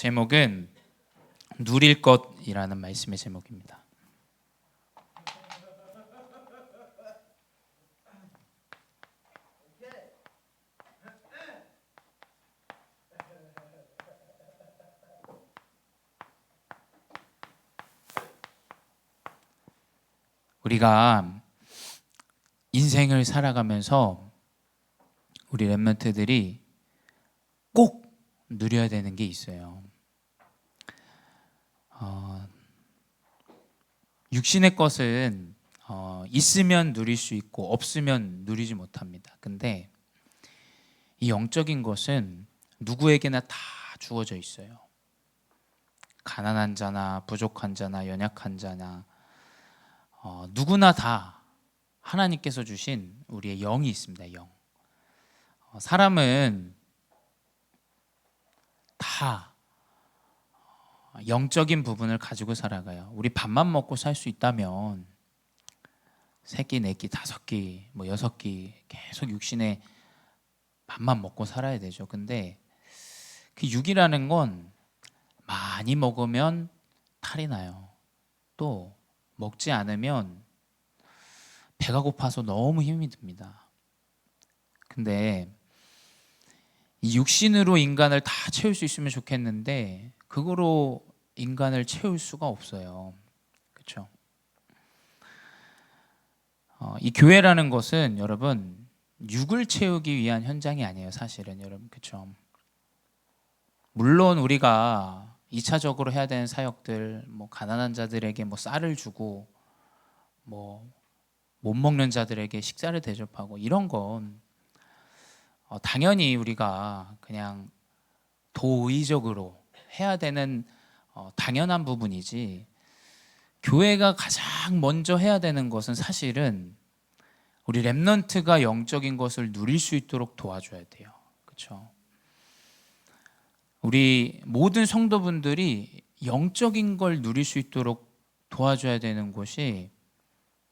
제목은 누릴 것이라는 말씀의 제목입니다. 우리가 인생을 살아가면서 우리 랩런트들이 꼭 누려야 되는 게 있어요. 육신의 것은 있으면 누릴 수 있고 없으면 누리지 못합니다. 근데 이 영적인 것은 누구에게나 다 주어져 있어요. 가난한 자나 부족한 자나 연약한 자나 누구나 다 하나님께서 주신 우리의 영이 있습니다. 영. 사람은 다 영적인 부분을 가지고 살아가요. 우리 밥만 먹고 살 수 있다면 3끼, 4끼, 5끼, 6끼 계속 육신의 밥만 먹고 살아야 되죠. 근데 그 육이라는 건 많이 먹으면 탈이 나요. 또 먹지 않으면 배가 고파서 너무 힘이 듭니다. 근데 이 육신으로 인간을 다 채울 수 있으면 좋겠는데 그거로 인간을 채울 수가 없어요. 그렇죠? 이 교회라는 것은 여러분 육을 채우기 위한 현장이 아니에요. 사실은 여러분, 그렇죠? 물론 우리가 2차적으로 해야 되는 사역들, 가난한 자들에게 쌀을 주고 못 먹는 자들에게 식사를 대접하고 이런 건 당연히 우리가 그냥 도의적으로 해야 되는 당연한 부분이지, 교회가 가장 먼저 해야 되는 것은 사실은 우리 랩넌트가 영적인 것을 누릴 수 있도록 도와줘야 돼요. 그렇죠? 우리 모든 성도분들이 영적인 걸 누릴 수 있도록 도와줘야 되는 곳이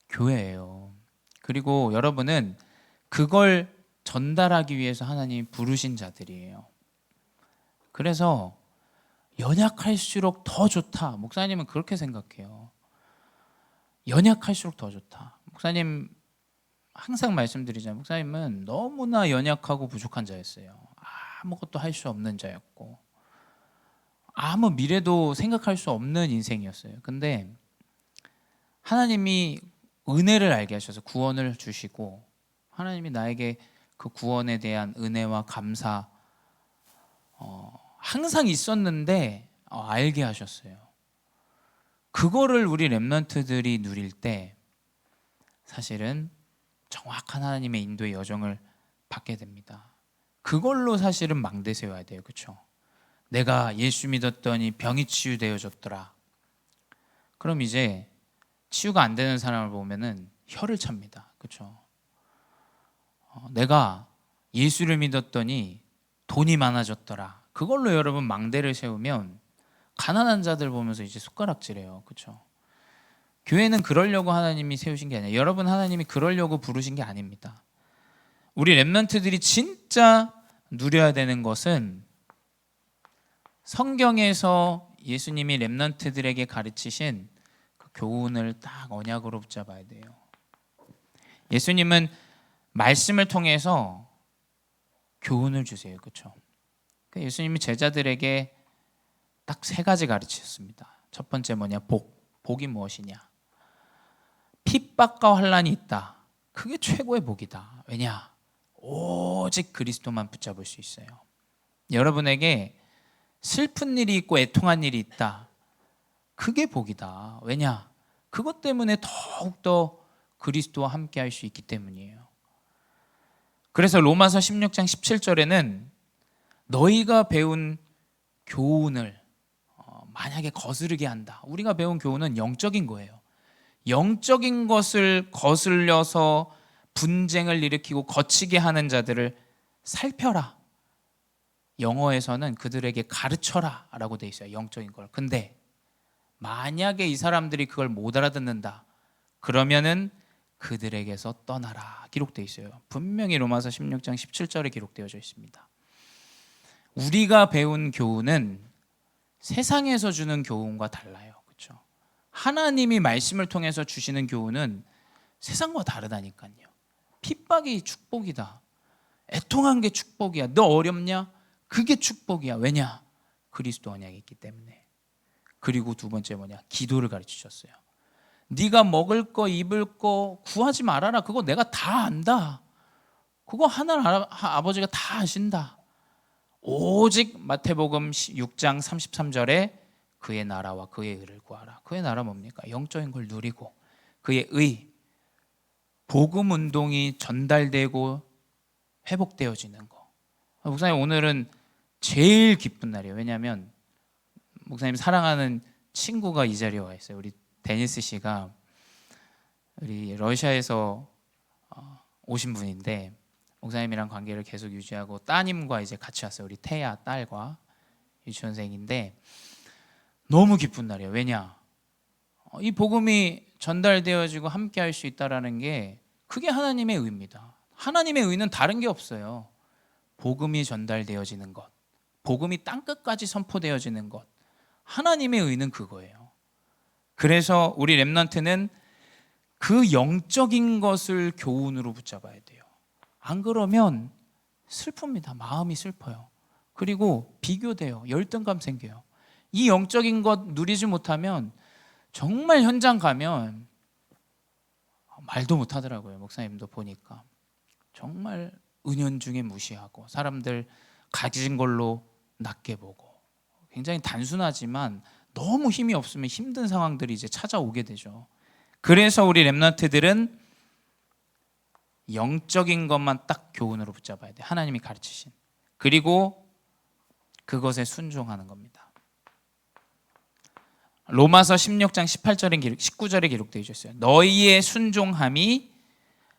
교회예요. 그리고 여러분은 그걸 전달하기 위해서 하나님이 부르신 자들이에요. 그래서 연약할수록 더 좋다. 목사님은 그렇게 생각해요. 연약할수록 더 좋다. 목사님 항상 말씀드리잖아요. 목사님은 너무나 연약하고 부족한 자였어요. 아무것도 할 수 없는 자였고 아무 미래도 생각할 수 없는 인생이었어요. 근데 하나님이 은혜를 알게 하셔서 구원을 주시고, 하나님이 나에게 그 구원에 대한 은혜와 감사 항상 있었는데 알게 하셨어요. 그거를 우리 랩런트들이 누릴 때 사실은 정확한 하나님의 인도의 여정을 받게 됩니다. 그걸로 사실은 망대 세워야 돼요. 그렇죠? 내가 예수 믿었더니 병이 치유되어졌더라. 그럼 이제 치유가 안 되는 사람을 보면은 혀를 찹니다. 그렇죠? 내가 예수를 믿었더니 돈이 많아졌더라. 그걸로 여러분 망대를 세우면 가난한 자들 보면서 이제 숟가락질해요. 그렇죠? 교회는 그러려고 하나님이 세우신 게 아니에요. 여러분, 하나님이 그러려고 부르신 게 아닙니다. 우리 랩런트들이 진짜 누려야 되는 것은 성경에서 예수님이 랩런트들에게 가르치신 그 교훈을 딱 언약으로 붙잡아야 돼요. 예수님은 말씀을 통해서 교훈을 주세요. 그렇죠? 예수님이 제자들에게 딱 3가지 가르치셨습니다. 첫 번째 뭐냐? 복이 무엇이냐? 핍박과 환난이 있다. 그게 최고의 복이다. 왜냐? 오직 그리스도만 붙잡을 수 있어요. 여러분에게 슬픈 일이 있고 애통한 일이 있다. 그게 복이다. 왜냐? 그것 때문에 더욱더 그리스도와 함께 할 수 있기 때문이에요. 그래서 로마서 16장 17절에는 너희가 배운 교훈을 만약에 거스르게 한다. 우리가 배운 교훈은 영적인 거예요. 영적인 것을 거슬려서 분쟁을 일으키고 거치게 하는 자들을 살펴라. 영어에서는 그들에게 가르쳐라 라고 돼 있어요. 영적인 걸. 근데 만약에 이 사람들이 그걸 못 알아듣는다, 그러면은 그들에게서 떠나라 기록되어 있어요. 분명히 로마서 16장 17절에 기록되어져 있습니다. 우리가 배운 교훈은 세상에서 주는 교훈과 달라요. 그렇죠? 하나님이 말씀을 통해서 주시는 교훈은 세상과 다르다니까요. 핍박이 축복이다. 애통한 게 축복이야. 너 어렵냐? 그게 축복이야. 왜냐? 그리스도 언약이 있기 때문에. 그리고 두 번째 뭐냐? 기도를 가르치셨어요. 네가 먹을 거 입을 거 구하지 말아라. 그거 내가 다 안다. 그거 하나님 아버지가 다 아신다. 오직 마태복음 6장 33절에 그의 나라와 그의 의를 구하라. 그의 나라 뭡니까? 영적인 걸 누리고 그의 의, 복음 운동이 전달되고 회복되어지는 거. 목사님 오늘은 제일 기쁜 날이에요. 왜냐하면 목사님 사랑하는 친구가 이 자리에 와 있어요. 우리 데니스 씨가 우리 러시아에서 오신 분인데 목사님이랑 관계를 계속 유지하고 따님과 이제 같이 왔어요. 우리 태야 딸과 유치원생인데 너무 기쁜 날이에요. 왜냐? 이 복음이 전달되어지고 함께 할 수 있다라는 게 그게 하나님의 의입니다. 하나님의 의는 다른 게 없어요. 복음이 전달되어지는 것, 복음이 땅끝까지 선포되어지는 것, 하나님의 의는 그거예요. 그래서 우리 렘넌트는 그 영적인 것을 교훈으로 붙잡아야 돼요. 안 그러면 슬픕니다. 마음이 슬퍼요. 그리고 비교돼요. 열등감 생겨요. 이 영적인 것 누리지 못하면 정말 현장 가면 말도 못하더라고요. 목사님도 보니까 정말 은연중에 무시하고 사람들 가진 걸로 낮게 보고 굉장히 단순하지만 너무 힘이 없으면 힘든 상황들이 이제 찾아오게 되죠. 그래서 우리 렘넌트들은 영적인 것만 딱 교훈으로 붙잡아야 돼요. 하나님이 가르치신. 그리고 그것에 순종하는 겁니다. 로마서 16장 19절에 기록되어 있었어요. 너희의 순종함이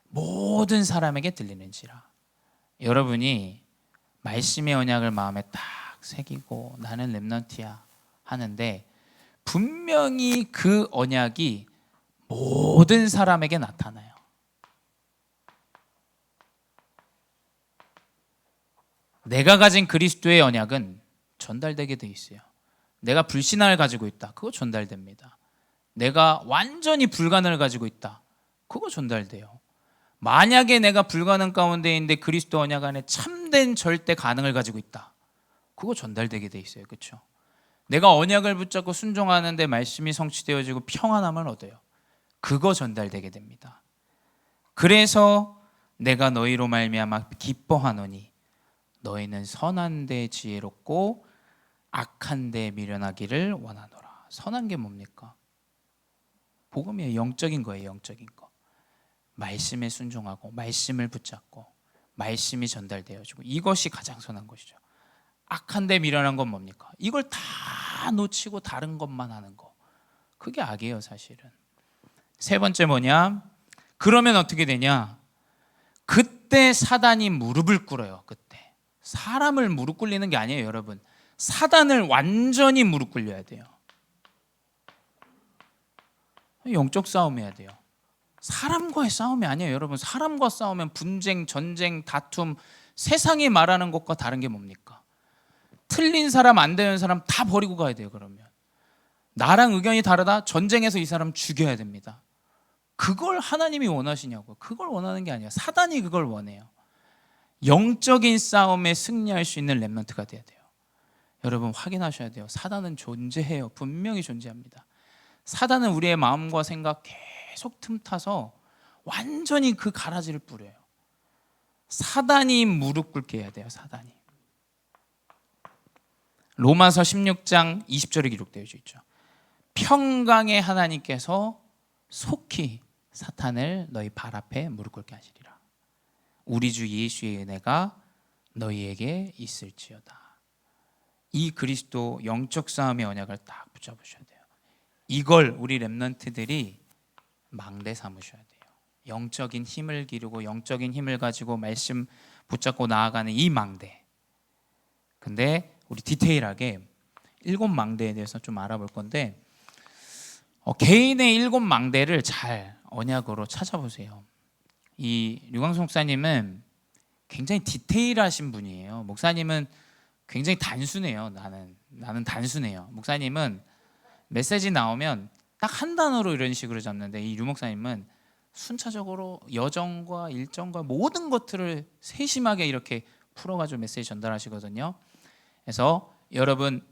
모든 사람에게 들리는지라. 여러분이 말씀의 언약을 마음에 딱 새기고 나는 렘넌트야 하는데 분명히 그 언약이 모든 사람에게 나타나요. 내가 가진 그리스도의 언약은 전달되게 돼 있어요. 내가 불신앙을 가지고 있다. 그거 전달됩니다. 내가 완전히 불가능을 가지고 있다. 그거 전달돼요. 만약에 내가 불가능 가운데 있는데 그리스도 언약 안에 참된 절대 가능을 가지고 있다. 그거 전달되게 돼 있어요. 그렇죠? 내가 언약을 붙잡고 순종하는데 말씀이 성취되어지고 평안함을 얻어요. 그거 전달되게 됩니다. 그래서 내가 너희로 말미암아 기뻐하노니 너희는 선한 데 지혜롭고 악한 데 미련하기를 원하노라. 선한 게 뭡니까? 복음이에요. 영적인 거예요. 영적인 거. 말씀에 순종하고 말씀을 붙잡고 말씀이 전달되어지고 이것이 가장 선한 것이죠. 악한 데 미련한 건 뭡니까? 이걸 다 놓치고 다른 것만 하는 거. 그게 악이에요. 사실은. 세 번째 뭐냐? 그러면 어떻게 되냐? 그때 사단이 무릎을 꿇어요. 그때 사람을 무릎 꿇리는 게 아니에요. 여러분, 사단을 완전히 무릎 꿇려야 돼요. 영적 싸움해야 돼요. 사람과의 싸움이 아니에요. 여러분, 사람과 싸우면 분쟁, 전쟁, 다툼, 세상이 말하는 것과 다른 게 뭡니까? 틀린 사람, 안 되는 사람 다 버리고 가야 돼요. 그러면 나랑 의견이 다르다? 전쟁에서 이 사람 죽여야 됩니다. 그걸 하나님이 원하시냐고요. 그걸 원하는 게 아니에요. 사단이 그걸 원해요. 영적인 싸움에 승리할 수 있는 렘넌트가 돼야 돼요. 여러분, 확인하셔야 돼요. 사단은 존재해요. 분명히 존재합니다. 사단은 우리의 마음과 생각 계속 틈타서 완전히 그 가라지를 뿌려요. 사단이 무릎 꿇게 해야 돼요. 사단이. 로마서 16장 20절에 기록되어 있죠. 평강의 하나님께서 속히 사탄을 너희 발 앞에 무릎 꿇게 하시리라. 우리 주 예수의 은혜가 너희에게 있을지어다. 이 그리스도 영적 싸움의 언약을 딱 붙잡으셔야 돼요. 이걸 우리 렘넌트들이 망대 삼으셔야 돼요. 영적인 힘을 기르고 영적인 힘을 가지고 말씀 붙잡고 나아가는 이 망대. 근데 우리 디테일하게 7망대에 대해서 좀 알아볼 건데 개인의 7망대를 잘 언약으로 찾아보세요. 이 류광수 목사님은 굉장히 디테일하신 분이에요. 목사님은 굉장히 단순해요. 나는 단순해요. 목사님은 메시지 나오면 딱 한 단어로 이런 식으로 잡는데 이 류 목사님은 순차적으로 여정과 일정과 모든 것들을 세심하게 이렇게 풀어가지고 메시지 전달하시거든요. 그래서 여러분,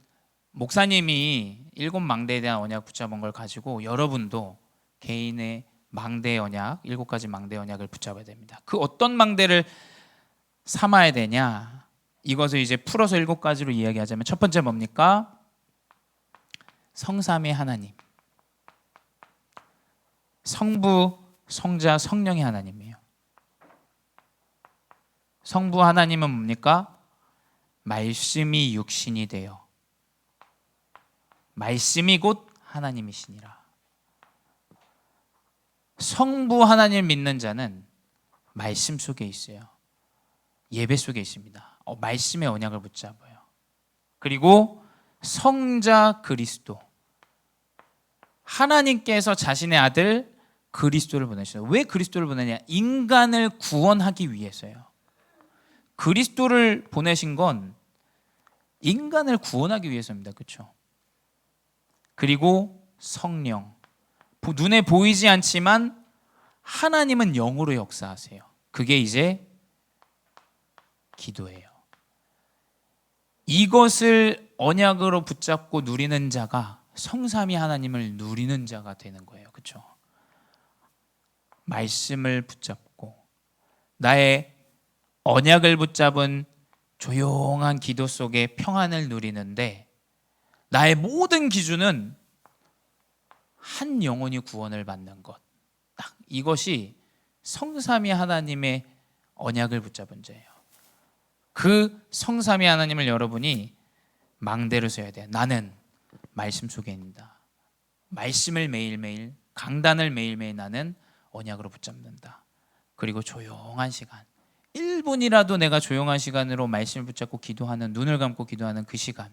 목사님이 7망대에 대한 언약 붙잡은 걸 가지고 여러분도 개인의 망대 언약, 7가지 망대 언약을 붙잡아야 됩니다. 그 어떤 망대를 삼아야 되냐, 이것을 이제 풀어서 7가지로 이야기하자면, 첫 번째 뭡니까? 성삼위 하나님, 성부, 성자, 성령의 하나님이에요. 성부 하나님은 뭡니까? 말씀이 육신이 되어 말씀이 곧 하나님이시니라. 성부 하나님을 믿는 자는 말씀 속에 있어요. 예배 속에 있습니다. 말씀의 언약을 붙잡아요. 그리고 성자 그리스도, 하나님께서 자신의 아들 그리스도를 보내셨어요. 왜 그리스도를 보내냐? 인간을 구원하기 위해서요. 그리스도를 보내신 건 인간을 구원하기 위해서입니다. 그렇죠? 그리고 성령, 눈에 보이지 않지만 하나님은 영으로 역사하세요. 그게 이제 기도예요. 이것을 언약으로 붙잡고 누리는 자가 성삼위 하나님을 누리는 자가 되는 거예요. 그렇죠? 말씀을 붙잡고 나의 언약을 붙잡은 조용한 기도 속에 평안을 누리는데, 나의 모든 기준은 한 영혼이 구원을 받는 것, 딱 이것이 성삼위 하나님의 언약을 붙잡은 자예요. 그 성삼위 하나님을 여러분이 망대로 써야 돼요. 나는 말씀 속에 있다. 말씀을 매일매일, 강단을 매일매일 나는 언약으로 붙잡는다. 그리고 조용한 시간, 1분이라도 내가 조용한 시간으로 말씀을 붙잡고 기도하는, 눈을 감고 기도하는 그 시간,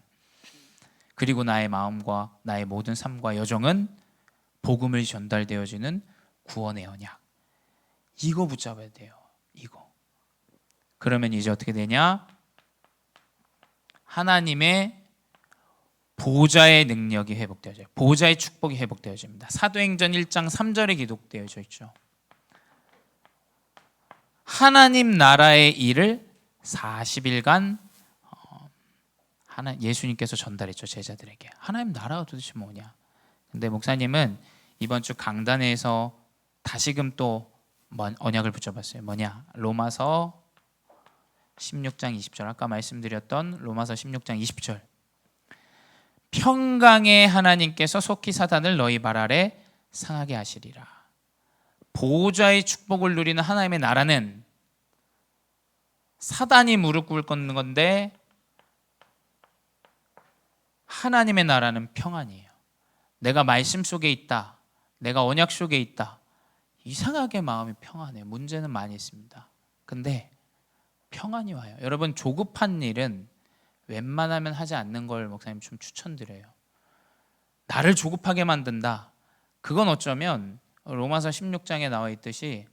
그리고 나의 마음과 나의 모든 삶과 여정은 복음을 전달되어지는 구원의 언약, 이거 붙잡아야 돼요. 이거. 그러면 이제 어떻게 되냐? 하나님의 보좌의 능력이 회복되어져요. 보좌의 축복이 회복되어집니다. 사도행전 1장 3절에 기록되어져 있죠. 하나님 나라의 일을 40일간 예수님께서 전달했죠. 제자들에게. 하나님 나라가 도대체 뭐냐? 근데 목사님은 이번 주 강단에서 다시금 또 언약을 붙여봤어요. 뭐냐? 로마서 16장 20절, 아까 말씀드렸던 로마서 16장 20절. 평강의 하나님께서 속히 사단을 너희 발 아래 상하게 하시리라. 보호자의 축복을 누리는 하나님의 나라는 사단이 무릎 꿇는 건데, 하나님의 나라는 평안이에요. 내가 말씀 속에 있다, 내가 언약 속에 있다, 이상하게 마음이 평안해요. 문제는 많이 있습니다. 근데 평안이 와요. 여러분, 조급한 일은 웬만하면 하지 않는 걸 목사님 좀 추천드려요. 나를 조급하게 만든다, 그건 어쩌면 로마서 16장에 나와 있듯이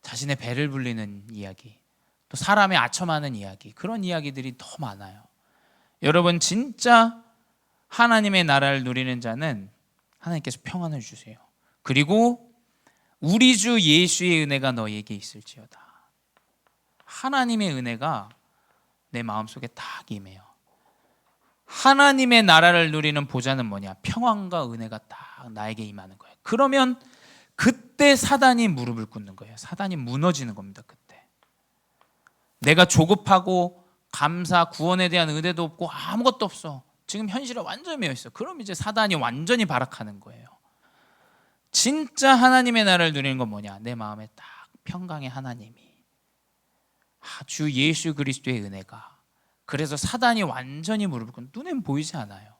자신의 배를 불리는 이야기, 또 사람의 아첨하는 이야기, 그런 이야기들이 더 많아요. 여러분, 진짜 하나님의 나라를 누리는 자는 하나님께서 평안을 주세요. 그리고 우리 주 예수의 은혜가 너에게 있을지어다. 하나님의 은혜가 내 마음속에 딱 임해요. 하나님의 나라를 누리는 보좌는 뭐냐? 평안과 은혜가 딱 나에게 임하는 거예요. 그러면 그때 사단이 무릎을 꿇는 거예요. 사단이 무너지는 겁니다. 그때 내가 조급하고 감사, 구원에 대한 은혜도 없고 아무것도 없어, 지금 현실에 완전히 매여 있어. 그럼 이제 사단이 완전히 발악하는 거예요. 진짜 하나님의 나라를 누리는 건 뭐냐? 내 마음에 딱 평강의 하나님이, 주 예수 그리스도의 은혜가, 그래서 사단이 완전히 무릎을 꿇는, 눈엔 보이지 않아요.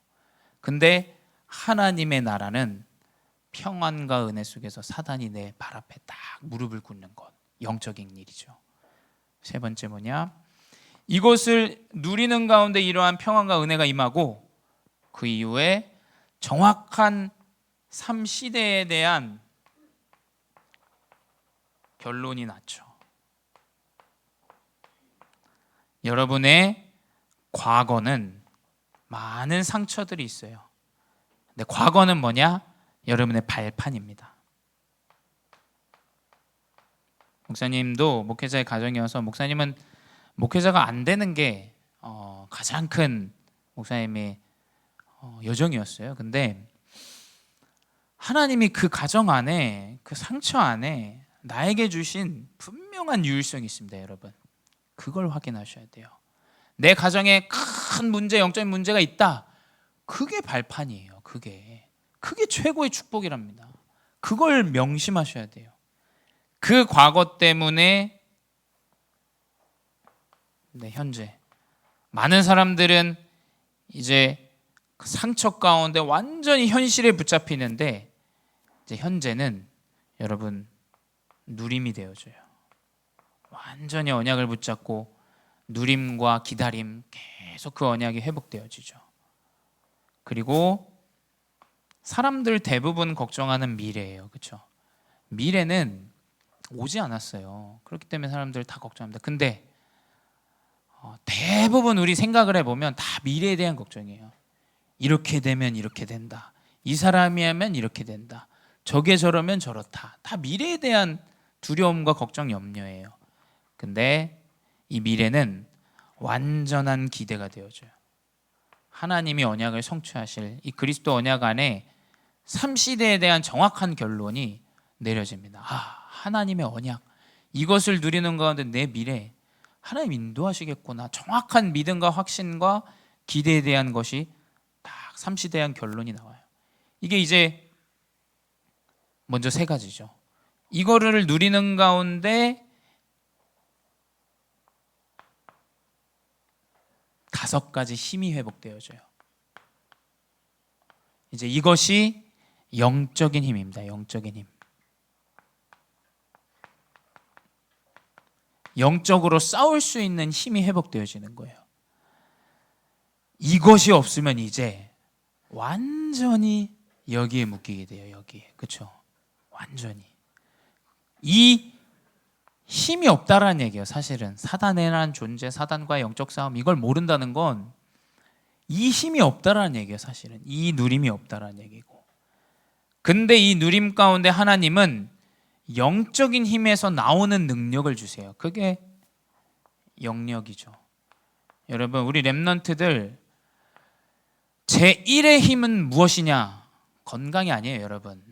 근데 하나님의 나라는 평안과 은혜 속에서 사단이 내 발 앞에 딱 무릎을 꿇는 것, 영적인 일이죠. 세 번째 뭐냐? 이것을 누리는 가운데 이러한 평안과 은혜가 임하고, 그 이후에 정확한 삶 시대에 대한 결론이 났죠. 여러분의 과거는 많은 상처들이 있어요. 근데 과거는 뭐냐? 여러분의 발판입니다. 목사님도 목회자의 가정이어서 목사님은 목회자가 안 되는 게 가장 큰 목사님의 여정이었어요. 근데 하나님이 그 가정 안에, 그 상처 안에 나에게 주신 분명한 유일성이 있습니다, 여러분. 그걸 확인하셔야 돼요. 내 가정에 큰 문제, 영적인 문제가 있다. 그게 발판이에요. 그게 최고의 축복이랍니다. 그걸 명심하셔야 돼요. 그 과거 때문에 현재 많은 사람들은 이제 그 상처 가운데 완전히 현실에 붙잡히는데, 이제 현재는 여러분 누림이 되어져요. 완전히 언약을 붙잡고 누림과 기다림, 계속 그 언약이 회복되어지죠. 그리고 사람들 대부분 걱정하는 미래예요. 그렇죠? 미래는 오지 않았어요. 그렇기 때문에 사람들 다 걱정합니다. 근데 대부분 우리 생각을 해보면 다 미래에 대한 걱정이에요. 이렇게 되면 이렇게 된다. 이 사람이 하면 이렇게 된다. 저게 저러면 저렇다. 다 미래에 대한 두려움과 걱정, 염려예요. 근데 이 미래는 완전한 기대가 되어져요. 하나님이 언약을 성취하실 이 그리스도 언약 안에 3시대에 대한 정확한 결론이 내려집니다. 하나님의 언약, 이것을 누리는 가운데 내 미래 하나님 인도하시겠구나. 정확한 믿음과 확신과 기대에 대한 것이 딱 3시대에 대한 결론이 나와요. 이게 이제 먼저 세 가지죠. 이거를 누리는 가운데 5가지 힘이 회복되어져요. 이제 이것이 영적인 힘입니다. 영적인 힘. 영적으로 싸울 수 있는 힘이 회복되어지는 거예요. 이것이 없으면 이제 완전히 여기에 묶이게 돼요. 여기에. 그렇죠? 완전히. 이 힘이 없다라는 얘기예요. 사실은 사단이라는 존재, 사단과의 영적 싸움, 이걸 모른다는 건 이 힘이 없다라는 얘기예요. 사실은 이 누림이 없다라는 얘기고. 근데 이 누림 가운데 하나님은 영적인 힘에서 나오는 능력을 주세요. 그게 영력이죠. 여러분, 우리 렘넌트들 제1의 힘은 무엇이냐? 건강이 아니에요, 여러분.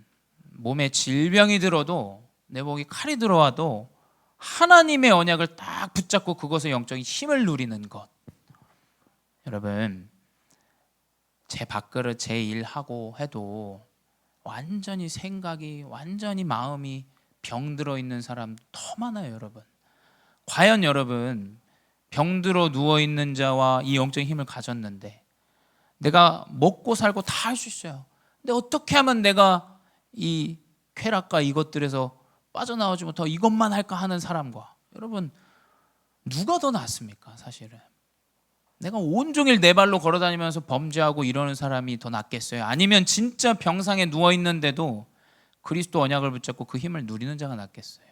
몸에 질병이 들어도, 내 목에 칼이 들어와도 하나님의 언약을 딱 붙잡고 그것의 영적인 힘을 누리는 것. 여러분, 제 밥그릇, 제 일하고 해도 완전히 생각이, 완전히 마음이 병들어 있는 사람 더 많아요, 여러분. 과연 여러분, 병들어 누워있는 자와 이 영적인 힘을 가졌는데 내가 먹고 살고 다 할 수 있어요. 근데 어떻게 하면 내가 이 쾌락과 이것들에서 빠져나오지 못하고 이것만 할까 하는 사람과, 여러분 누가 더 낫습니까? 사실은 내가 온종일 내 발로 걸어다니면서 범죄하고 이러는 사람이 더 낫겠어요? 아니면 진짜 병상에 누워있는데도 그리스도 언약을 붙잡고 그 힘을 누리는 자가 낫겠어요?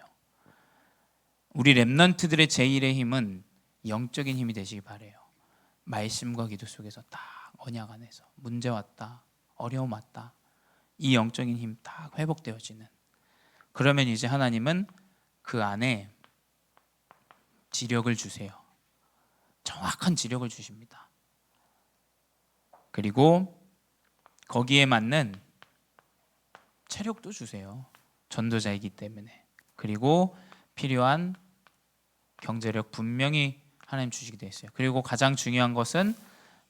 우리 렘넌트들의 제1의 힘은 영적인 힘이 되시기 바라요. 말씀과 기도 속에서 딱 언약 안에서 문제 왔다, 어려움 왔다, 이 영적인 힘 딱 회복되어지는. 그러면 이제 하나님은 그 안에 지력을 주세요. 정확한 지력을 주십니다. 그리고 거기에 맞는 체력도 주세요. 전도자이기 때문에. 그리고 필요한 경제력 분명히 하나님 주시게 되어 있어요. 그리고 가장 중요한 것은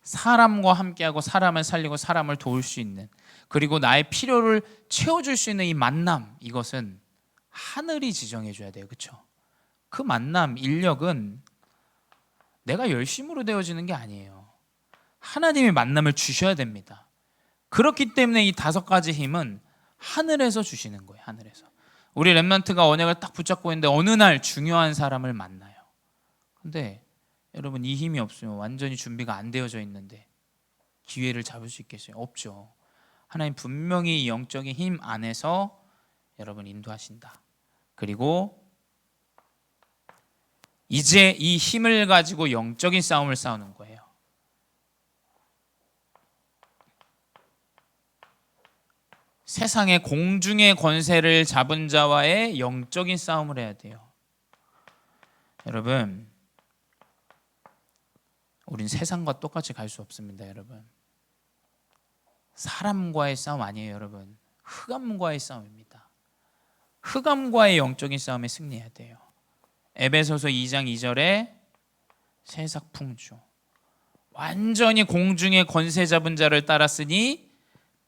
사람과 함께하고 사람을 살리고 사람을 도울 수 있는, 그리고 나의 필요를 채워줄 수 있는 이 만남, 이것은 하늘이 지정해 줘야 돼요. 그렇죠? 그 만남, 인력은 내가 열심으로 되어지는 게 아니에요. 하나님이 만남을 주셔야 됩니다. 그렇기 때문에 이 5가지 힘은 하늘에서 주시는 거예요. 하늘에서. 우리 렘넌트가 언약을 딱 붙잡고 있는데 어느 날 중요한 사람을 만나요. 근데 여러분, 이 힘이 없으면 완전히 준비가 안 되어져 있는데 기회를 잡을 수 있겠어요? 없죠. 하나님 분명히 영적인 힘 안에서 여러분 인도하신다. 그리고 이제 이 힘을 가지고 영적인 싸움을 싸우는 거예요. 세상의 공중의 권세를 잡은 자와의 영적인 싸움을 해야 돼요. 여러분, 우린 세상과 똑같이 갈 수 없습니다. 여러분, 사람과의 싸움 아니에요. 여러분, 흑암과의 싸움입니다. 흑암과의 영적인 싸움에 승리해야 돼요. 에베소서 2장 2절에 세삭풍주, 완전히 공중의 권세 잡은 자를 따랐으니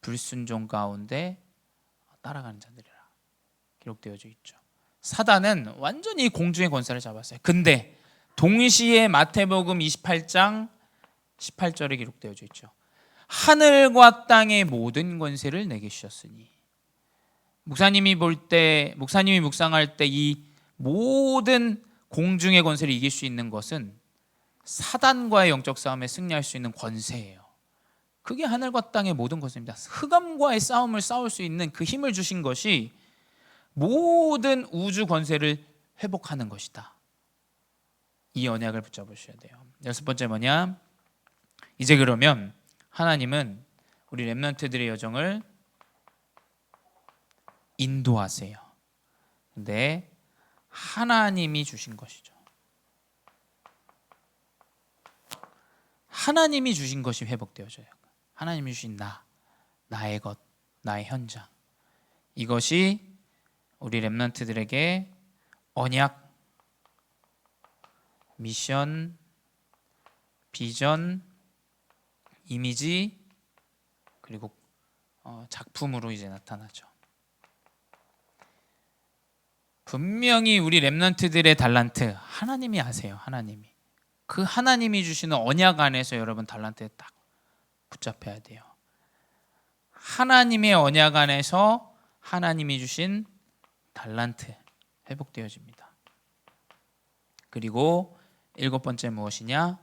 불순종 가운데 따라가는 자들이라 기록되어져 있죠. 사단은 완전히 공중의 권세를 잡았어요. 근데 동시에 마태복음 28장 18절에 기록되어져 있죠. 하늘과 땅의 모든 권세를 내게 주셨으니. 목사님이 묵상할 때 이 모든 공중의 권세를 이길 수 있는 것은 사단과의 영적 싸움에 승리할 수 있는 권세예요. 그게 하늘과 땅의 모든 권세입니다. 흑암과의 싸움을 싸울 수 있는 그 힘을 주신 것이 모든 우주 권세를 회복하는 것이다. 이 언약을 붙잡으셔야 돼요. 여섯 번째 뭐냐? 이제 그러면 하나님은 우리 렘넌트들의 여정을 인도하세요. 근데 하나님이 주신 것이죠. 하나님이 주신 것이 회복되어져요. 하나님이 주신 나의 것, 나의 현장. 이것이 우리 렘넌트들에게 언약, 미션, 비전, 이미지, 그리고 작품으로 이제 나타나죠. 분명히 우리 렘넌트들의 달란트 하나님이 아세요. 하나님이. 그 하나님이 주시는 언약 안에서 여러분 달란트에 딱 붙잡혀야 돼요. 하나님의 언약 안에서 하나님이 주신 달란트 회복되어집니다. 그리고 일곱 번째 무엇이냐?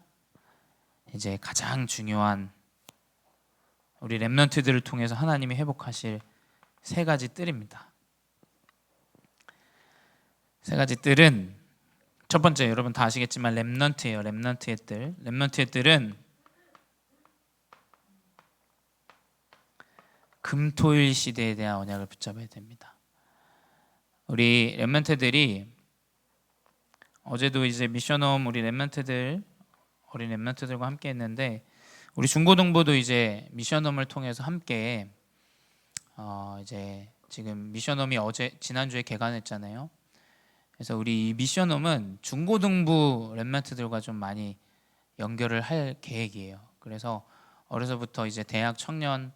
이제 가장 중요한 우리 렘넌트들을 통해서 하나님이 회복하실 세 가지 뜰입니다. 세 가지 뜰은 첫 번째, 여러분 다 아시겠지만 렘넌트예요. 렘넌트의 뜰. 렘넌트의 뜰은 금토일 시대에 대한 언약을 붙잡아야 됩니다. 우리 렘넌트들이 어제도 이제 미션홈 우리 렘넌트들 어린 렘넌트들과 함께 했는데, 우리 중고등부도 이제 미션홈을 통해서 함께 이제 지금 미션홈이 지난주에 개관했잖아요. 그래서 우리 미션홈은 중고등부 렘넌트들과 좀 많이 연결을 할 계획이에요. 그래서 어려서부터 이제 대학 청년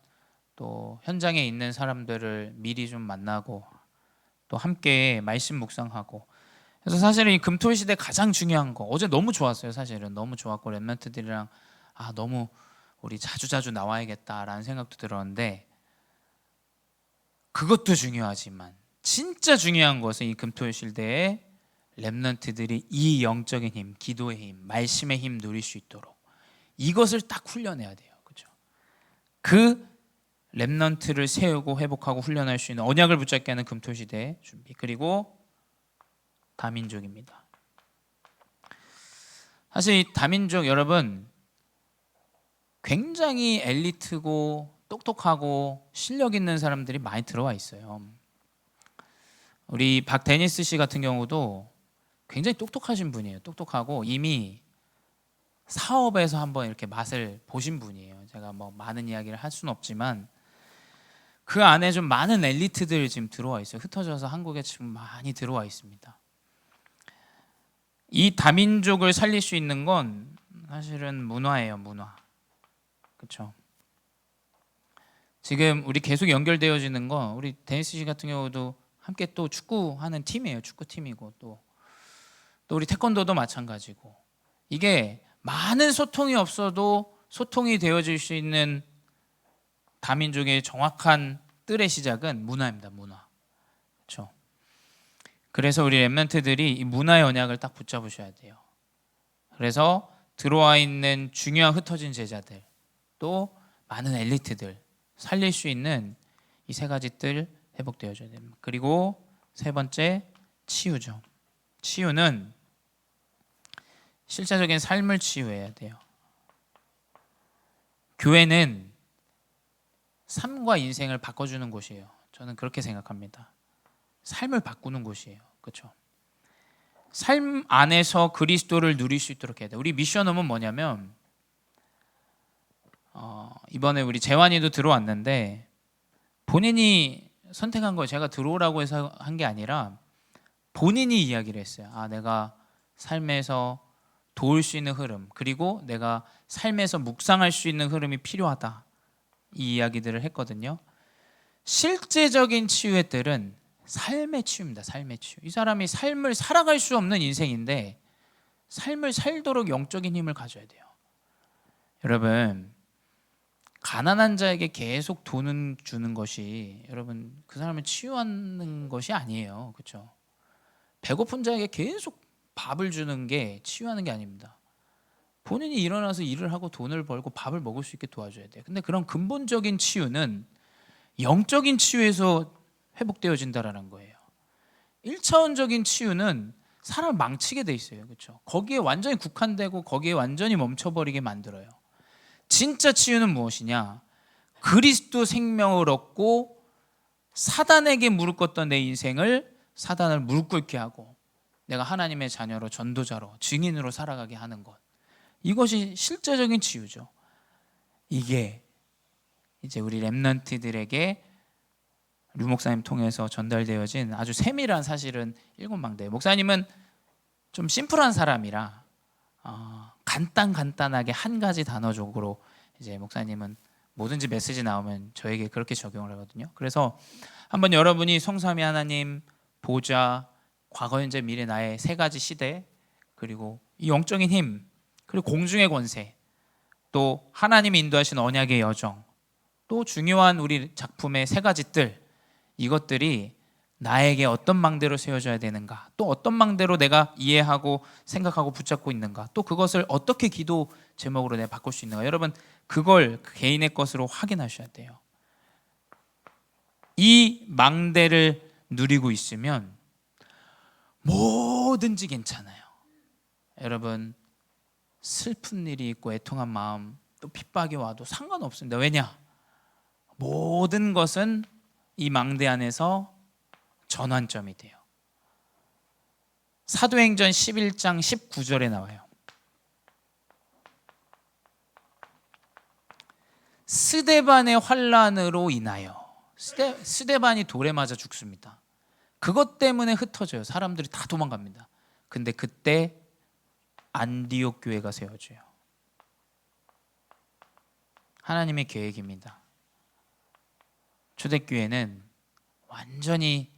또 현장에 있는 사람들을 미리 좀 만나고 또 함께 말씀 묵상하고, 그래서 사실은 이 금토일 시대 가장 중요한 거, 어제 너무 좋았어요. 사실은 너무 좋았고 렘넌트들이랑 너무 우리 자주자주 나와야겠다라는 생각도 들었는데, 그것도 중요하지만 진짜 중요한 것은 이 금토일 시대에 렘넌트들이 이 영적인 힘, 기도의 힘, 말씀의 힘 누릴 수 있도록 이것을 딱 훈련해야 돼요. 그렇죠? 그 렘넌트를 세우고 회복하고 훈련할 수 있는 언약을 붙잡게 하는 금토일 시대의 준비. 그리고 다민족입니다. 사실 이 다민족 여러분 굉장히 엘리트고 똑똑하고 실력 있는 사람들이 많이 들어와 있어요. 우리 박데니스 씨 같은 경우도 굉장히 똑똑하신 분이에요. 똑똑하고 이미 사업에서 한번 이렇게 맛을 보신 분이에요. 제가 뭐 많은 이야기를 할 수는 없지만 그 안에 좀 많은 엘리트들이 지금 들어와 있어요. 흩어져서 한국에 지금 많이 들어와 있습니다. 이 다민족을 살릴 수 있는 건 사실은 문화예요. 문화. 그렇죠? 지금 우리 계속 연결되어지는 건 우리 데니스 씨 같은 경우도 함께 또 축구하는 팀이에요. 축구팀이고 또 우리 태권도도 마찬가지고, 이게 많은 소통이 없어도 소통이 되어질 수 있는 다민족의 정확한 뜰의 시작은 문화입니다. 문화. 그렇죠? 그래서 우리 렘넌트들이 이 문화의 언약을 딱 붙잡으셔야 돼요. 그래서 들어와 있는 중요한 흩어진 제자들 또 많은 엘리트들 살릴 수 있는 이 세 가지 뜰 회복되어져야 됩니다. 그리고 세 번째, 치유죠. 치유는 실제적인 삶을 치유해야 돼요. 교회는 삶과 인생을 바꿔주는 곳이에요. 저는 그렇게 생각합니다. 삶을 바꾸는 곳이에요. 그렇죠? 삶 안에서 그리스도를 누릴 수 있도록 해야 돼요. 우리 미션홈은 뭐냐면 이번에 우리 재환이도 들어왔는데 본인이 선택한 거 제가 들어오라고 해서 한 게 아니라 본인이 이야기를 했어요. 내가 삶에서 도울 수 있는 흐름, 그리고 내가 삶에서 묵상할 수 있는 흐름이 필요하다, 이 이야기들을 했거든요. 실제적인 치유의 뜰은 삶의 치유입니다. 삶의 치유. 이 사람이 삶을 살아갈 수 없는 인생인데 삶을 살도록 영적인 힘을 가져야 돼요. 여러분, 가난한 자에게 계속 돈을 주는 것이 여러분 그 사람을 치유하는 것이 아니에요. 그렇죠? 배고픈 자에게 계속 밥을 주는 게 치유하는 게 아닙니다. 본인이 일어나서 일을 하고 돈을 벌고 밥을 먹을 수 있게 도와줘야 돼요. 근데 그런 근본적인 치유는 영적인 치유에서 회복되어진다라는 거예요. 1차원적인 치유는 사람을 망치게 돼 있어요. 그렇죠? 거기에 완전히 국한되고 거기에 완전히 멈춰버리게 만들어요. 진짜 치유는 무엇이냐? 그리스도 생명을 얻고 사단에게 무릎 꿇던 내 인생을 사단을 무릎 꿇게 하고 내가 하나님의 자녀로, 전도자로, 증인으로 살아가게 하는 것. 이것이 실제적인 치유죠. 이게 이제 우리 렘넌트들에게 류 목사님 통해서 전달되어진 아주 세밀한, 사실은 7망대. 목사님은 좀 심플한 사람이라 간단하게 한 가지 단어적으로 이제 목사님은 뭐든지 메시지 나오면 저에게 그렇게 적용을 하거든요. 그래서 한번 여러분이 성삼위 하나님, 보좌, 과거, 현재, 미래, 나의 3가지 시대, 그리고 이 영적인 힘, 그리고 공중의 권세, 또 하나님이 인도하신 언약의 여정, 또 중요한 우리 작품의 3가지 뜰, 이것들이 나에게 어떤 망대로 세워져야 되는가, 또 어떤 망대로 내가 이해하고 생각하고 붙잡고 있는가, 또 그것을 어떻게 기도 제목으로 내가 바꿀 수 있는가. 여러분, 그걸 개인의 것으로 확인하셔야 돼요. 이 망대를 누리고 있으면 뭐든지 괜찮아요. 여러분, 슬픈 일이 있고 애통한 마음, 또 핍박이 와도 상관없습니다. 왜냐? 모든 것은 이 망대 안에서 전환점이 돼요. 사도행전 11장 19절에 나와요. 스데반의 환난으로 인하여, 스데반이 돌에 맞아 죽습니다. 그것 때문에 흩어져요. 사람들이 다 도망갑니다. 근데 그때 안디옥 교회가 세워져요. 하나님의 계획입니다. 초대교회는 완전히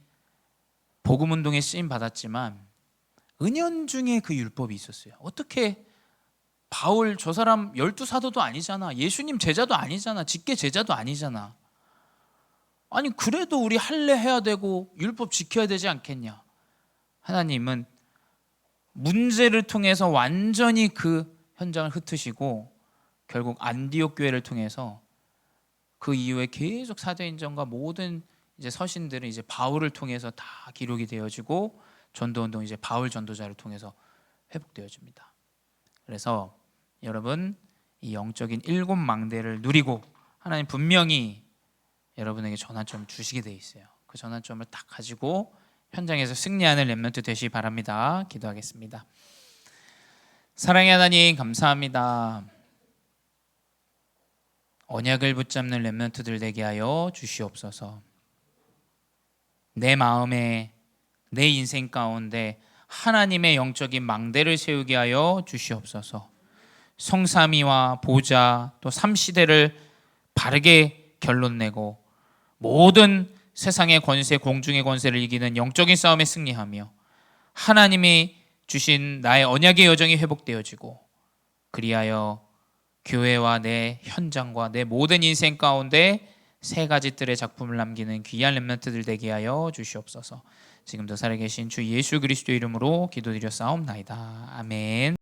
복음운동에 쓰임 받았지만 은연중에 그 율법이 있었어요. 어떻게 바울, 저 사람 12사도도 아니잖아, 예수님 제자도 아니잖아, 직계 제자도 아니잖아, 아니 그래도 우리 할례해야 되고 율법 지켜야 되지 않겠냐. 하나님은 문제를 통해서 완전히 그 현장을 흩으시고 결국 안디옥 교회를 통해서 그 이후에 계속 사도행전과 모든 이제 서신들은 이제 바울을 통해서 다 기록이 되어지고 전도운동 이제 바울 전도자를 통해서 회복되어집니다. 그래서 여러분, 이 영적인 7망대를 누리고 하나님 분명히 여러분에게 전환점을 주시게 돼 있어요. 그 전환점을 딱 가지고 현장에서 승리하는 렘넌트 되시기 바랍니다. 기도하겠습니다. 사랑의 하나님, 감사합니다. 언약을 붙잡는 렘넌트들 되게 하여 주시옵소서. 내 마음에, 내 인생 가운데 하나님의 영적인 망대를 세우게 하여 주시옵소서. 성삼위와 보좌, 또 3시대를 바르게 결론내고 모든 세상의 권세, 공중의 권세를 이기는 영적인 싸움에 승리하며 하나님이 주신 나의 언약의 여정이 회복되어지고 그리하여 교회와 내 현장과 내 모든 인생 가운데 3가지 뜰의 작품을 남기는 귀한 렘넌트들 되게 하여 주시옵소서. 지금도 살아계신 주 예수 그리스도 이름으로 기도드려 싸움나이다. 아멘.